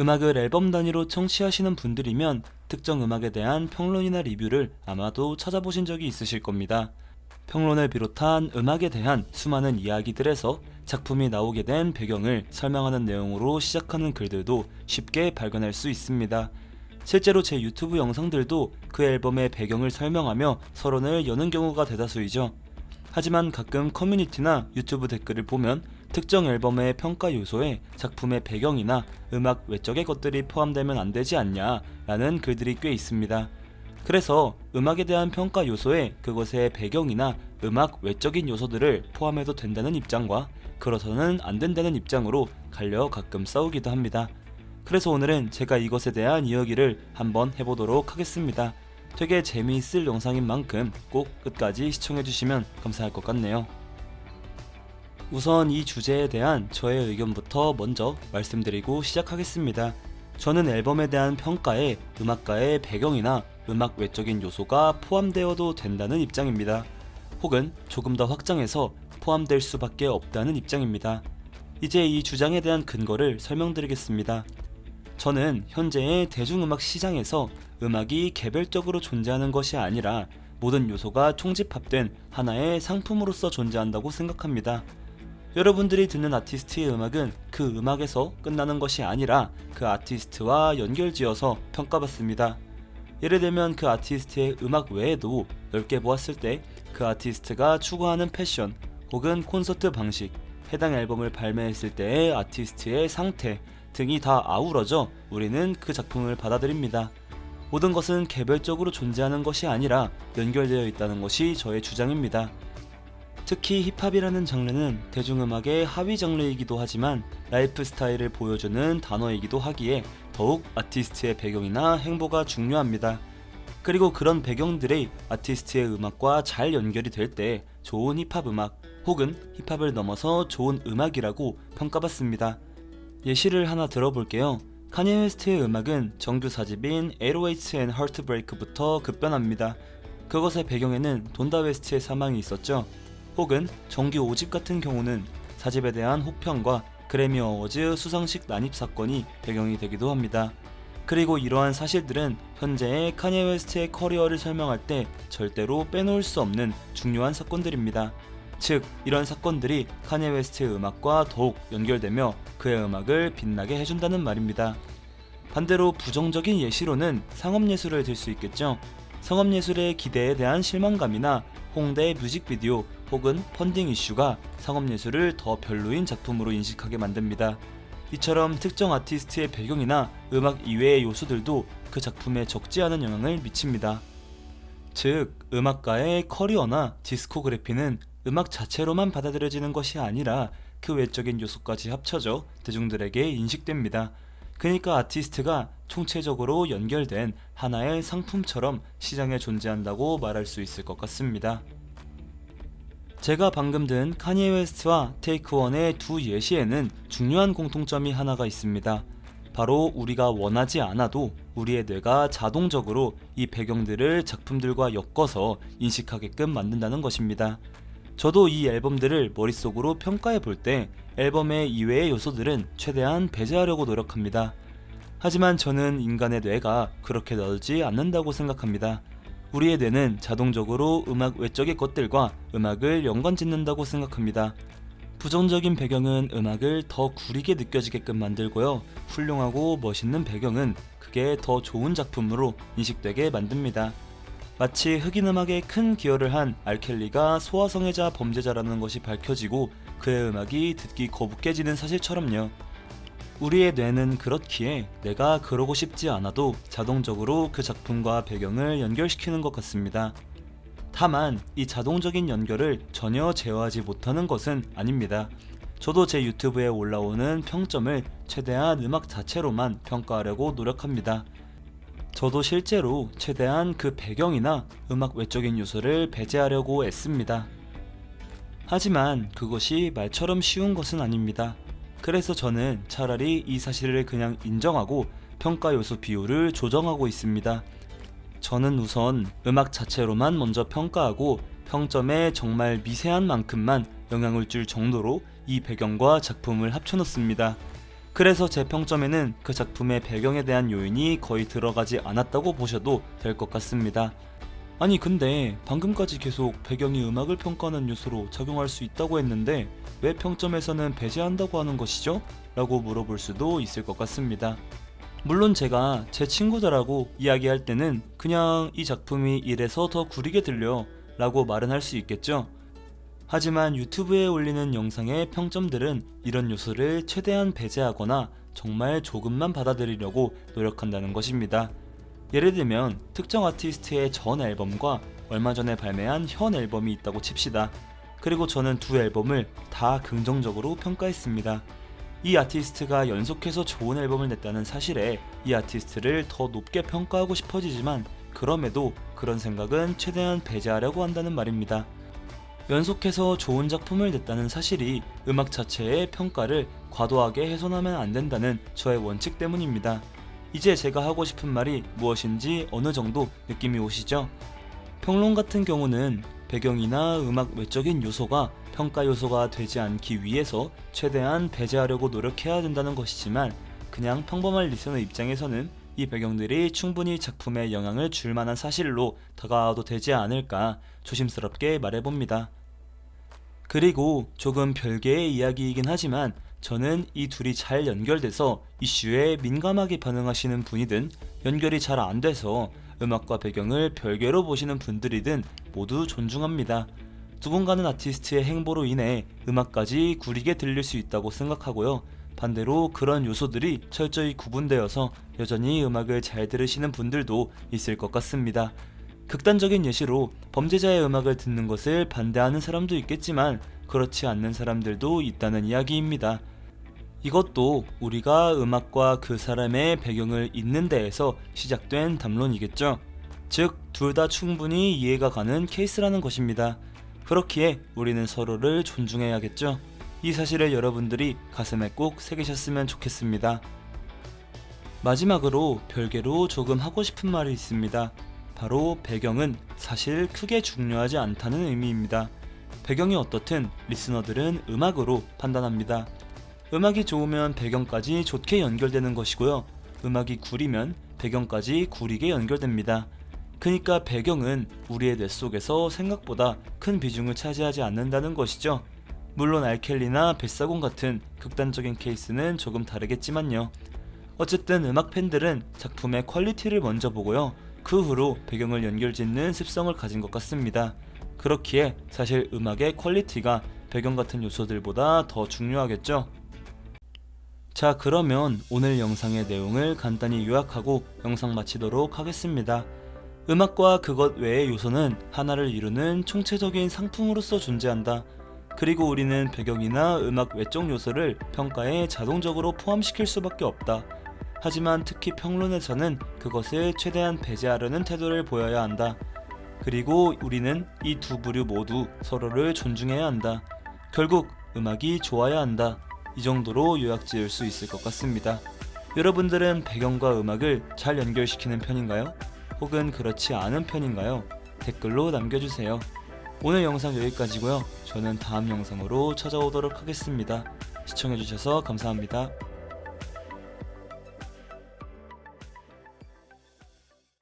음악을 앨범 단위로 청취하시는 분들이면 특정 음악에 대한 평론이나 리뷰를 아마도 찾아보신 적이 있으실 겁니다. 평론을 비롯한 음악에 대한 수많은 이야기들에서 작품이 나오게 된 배경을 설명하는 내용으로 시작하는 글들도 쉽게 발견할 수 있습니다. 실제로 제 유튜브 영상들도 그 앨범의 배경을 설명하며 서론을 여는 경우가 대다수이죠. 하지만 가끔 커뮤니티나 유튜브 댓글을 보면 특정 앨범의 평가 요소에 작품의 배경이나 음악 외적의 것들이 포함되면 안 되지 않냐 라는 글들이 꽤 있습니다. 그래서 음악에 대한 평가 요소에 그것의 배경이나 음악 외적인 요소들을 포함해도 된다는 입장과 그렇다는 안 된다는 입장으로 갈려 가끔 싸우기도 합니다. 그래서 오늘은 제가 이것에 대한 이야기를 한번 해보도록 하겠습니다. 되게 재미있을 영상인 만큼 꼭 끝까지 시청해주시면 감사할 것 같네요. 우선 이 주제에 대한 저의 의견부터 먼저 말씀드리고 시작하겠습니다. 저는 앨범에 대한 평가에 음악가의 배경이나 음악 외적인 요소가 포함되어도 된다는 입장입니다. 혹은 조금 더 확장해서 포함될 수밖에 없다는 입장입니다. 이제 이 주장에 대한 근거를 설명드리겠습니다. 저는 현재의 대중음악 시장에서 음악이 개별적으로 존재하는 것이 아니라 모든 요소가 총집합된 하나의 상품으로서 존재한다고 생각합니다. 여러분들이 듣는 아티스트의 음악은 그 음악에서 끝나는 것이 아니라 그 아티스트와 연결지어서 평가받습니다. 예를 들면 그 아티스트의 음악 외에도 넓게 보았을 때 그 아티스트가 추구하는 패션 혹은 콘서트 방식, 해당 앨범을 발매했을 때의 아티스트의 상태 등이 다 아우러져 우리는 그 작품을 받아들입니다. 모든 것은 개별적으로 존재하는 것이 아니라 연결되어 있다는 것이 저의 주장입니다. 특히 힙합이라는 장르는 대중음악의 하위 장르이기도 하지만 라이프 스타일을 보여주는 단어이기도 하기에 더욱 아티스트의 배경이나 행보가 중요합니다. 그리고 그런 배경들이 아티스트의 음악과 잘 연결이 될 때 좋은 힙합 음악 혹은 힙합을 넘어서 좋은 음악이라고 평가받습니다. 예시를 하나 들어볼게요. 카니 웨스트의 음악은 정규 4집인 808s and Heartbreak부터 급변합니다. 그것의 배경에는 돈다 웨스트의 사망이 있었죠. 혹은 정규 5집 같은 경우는 4집에 대한 혹평과 그래미 어워즈 수상식 난입 사건이 배경이 되기도 합니다. 그리고 이러한 사실들은 현재의 카니 웨스트의 커리어를 설명할 때 절대로 빼놓을 수 없는 중요한 사건들입니다. 즉, 이런 사건들이 카니 웨스트의 음악과 더욱 연결되며 그의 음악을 빛나게 해준다는 말입니다. 반대로 부정적인 예시로는 상업예술을 들 수 있겠죠. 상업예술의 기대에 대한 실망감이나 홍대의 뮤직비디오 혹은 펀딩 이슈가 상업예술을 더 별로인 작품으로 인식하게 만듭니다. 이처럼 특정 아티스트의 배경이나 음악 이외의 요소들도 그 작품에 적지 않은 영향을 미칩니다. 즉, 음악가의 커리어나 디스코그래피는 음악 자체로만 받아들여지는 것이 아니라 그 외적인 요소까지 합쳐져 대중들에게 인식됩니다. 그러니까 아티스트가 총체적으로 연결된 하나의 상품처럼 시장에 존재한다고 말할 수 있을 것 같습니다. 제가 방금 든 카니에 웨스트와 테이크 원의 두 예시에는 중요한 공통점이 하나가 있습니다. 바로 우리가 원하지 않아도 우리의 뇌가 자동적으로 이 배경들을 작품들과 엮어서 인식하게끔 만든다는 것입니다. 저도 이 앨범들을 머릿속으로 평가해 볼 때 앨범의 이외의 요소들은 최대한 배제하려고 노력합니다. 하지만 저는 인간의 뇌가 그렇게 넓지 않는다고 생각합니다. 우리의 뇌는 자동적으로 음악 외적의 것들과 음악을 연관짓는다고 생각합니다. 부정적인 배경은 음악을 더 구리게 느껴지게끔 만들고요. 훌륭하고 멋있는 배경은 그게 더 좋은 작품으로 인식되게 만듭니다. 마치 흑인 음악에 큰 기여를 한 알켈리가 소아성애자 범죄자라는 것이 밝혀지고 그의 음악이 듣기 거북해지는 사실처럼요. 우리의 뇌는 그렇기에 내가 그러고 싶지 않아도 자동적으로 그 작품과 배경을 연결시키는 것 같습니다. 다만 이 자동적인 연결을 전혀 제어하지 못하는 것은 아닙니다. 저도 제 유튜브에 올라오는 평점을 최대한 음악 자체로만 평가하려고 노력합니다. 저도 실제로 최대한 그 배경이나 음악 외적인 요소를 배제하려고 애씁니다. 하지만 그것이 말처럼 쉬운 것은 아닙니다. 그래서 저는 차라리 이 사실을 그냥 인정하고 평가 요소 비율을 조정하고 있습니다. 저는 우선 음악 자체로만 먼저 평가하고 평점에 정말 미세한 만큼만 영향을 줄 정도로 이 배경과 작품을 합쳐놓습니다. 그래서 제 평점에는 그 작품의 배경에 대한 요인이 거의 들어가지 않았다고 보셔도 될 것 같습니다. 아니 근데 방금까지 계속 배경이 음악을 평가하는 요소로 작용할 수 있다고 했는데 왜 평점에서는 배제한다고 하는 것이죠? 라고 물어볼 수도 있을 것 같습니다. 물론 제가 제 친구들하고 이야기할 때는 그냥 이 작품이 이래서 더 구리게 들려 라고 말은 할 수 있겠죠. 하지만 유튜브에 올리는 영상의 평점들은 이런 요소를 최대한 배제하거나 정말 조금만 받아들이려고 노력한다는 것입니다. 예를 들면 특정 아티스트의 전 앨범과 얼마 전에 발매한 현 앨범이 있다고 칩시다. 그리고 저는 두 앨범을 다 긍정적으로 평가했습니다. 이 아티스트가 연속해서 좋은 앨범을 냈다는 사실에 이 아티스트를 더 높게 평가하고 싶어지지만 그럼에도 그런 생각은 최대한 배제하려고 한다는 말입니다. 연속해서 좋은 작품을 냈다는 사실이 음악 자체의 평가를 과도하게 훼손하면 안 된다는 저의 원칙 때문입니다. 이제 제가 하고 싶은 말이 무엇인지 어느 정도 느낌이 오시죠? 평론 같은 경우는 배경이나 음악 외적인 요소가 평가 요소가 되지 않기 위해서 최대한 배제하려고 노력해야 된다는 것이지만 그냥 평범한 리스너 입장에서는 이 배경들이 충분히 작품에 영향을 줄 만한 사실로 다가와도 되지 않을까 조심스럽게 말해봅니다. 그리고 조금 별개의 이야기이긴 하지만 저는 이 둘이 잘 연결돼서 이슈에 민감하게 반응하시는 분이든 연결이 잘 안 돼서 음악과 배경을 별개로 보시는 분들이든 모두 존중합니다. 누군가는 아티스트의 행보로 인해 음악까지 구리게 들릴 수 있다고 생각하고요. 반대로 그런 요소들이 철저히 구분되어서 여전히 음악을 잘 들으시는 분들도 있을 것 같습니다. 극단적인 예시로 범죄자의 음악을 듣는 것을 반대하는 사람도 있겠지만 그렇지 않는 사람들도 있다는 이야기입니다. 이것도 우리가 음악과 그 사람의 배경을 잇는 데에서 시작된 담론이겠죠. 즉, 둘 다 충분히 이해가 가는 케이스라는 것입니다. 그렇기에 우리는 서로를 존중해야겠죠. 이 사실을 여러분들이 가슴에 꼭 새기셨으면 좋겠습니다. 마지막으로 별개로 조금 하고 싶은 말이 있습니다. 바로 배경은 사실 크게 중요하지 않다는 의미입니다. 배경이 어떻든 리스너들은 음악으로 판단합니다. 음악이 좋으면 배경까지 좋게 연결되는 것이고요. 음악이 구리면 배경까지 구리게 연결됩니다. 그러니까 배경은 우리의 뇌 속에서 생각보다 큰 비중을 차지하지 않는다는 것이죠. 물론 알켈리나 뱃사공 같은 극단적인 케이스는 조금 다르겠지만요. 어쨌든 음악 팬들은 작품의 퀄리티를 먼저 보고요. 그 후로 배경을 연결짓는 습성을 가진 것 같습니다. 그렇기에 사실 음악의 퀄리티가 배경 같은 요소들보다 더 중요하겠죠. 자, 그러면 오늘 영상의 내용을 간단히 요약하고 영상 마치도록 하겠습니다. 음악과 그것 외의 요소는 하나를 이루는 총체적인 상품으로서 존재한다. 그리고 우리는 배경이나 음악 외적 요소를 평가에 자동적으로 포함시킬 수밖에 없다. 하지만 특히 평론에서는 그것을 최대한 배제하려는 태도를 보여야 한다. 그리고 우리는 이 두 부류 모두 서로를 존중해야 한다. 결국 음악이 좋아야 한다. 이 정도로 요약 지을 수 있을 것 같습니다. 여러분들은 배경과 음악을 잘 연결시키는 편인가요? 혹은 그렇지 않은 편인가요? 댓글로 남겨주세요. 오늘 영상 여기까지고요. 저는 다음 영상으로 찾아오도록 하겠습니다. 시청해주셔서 감사합니다.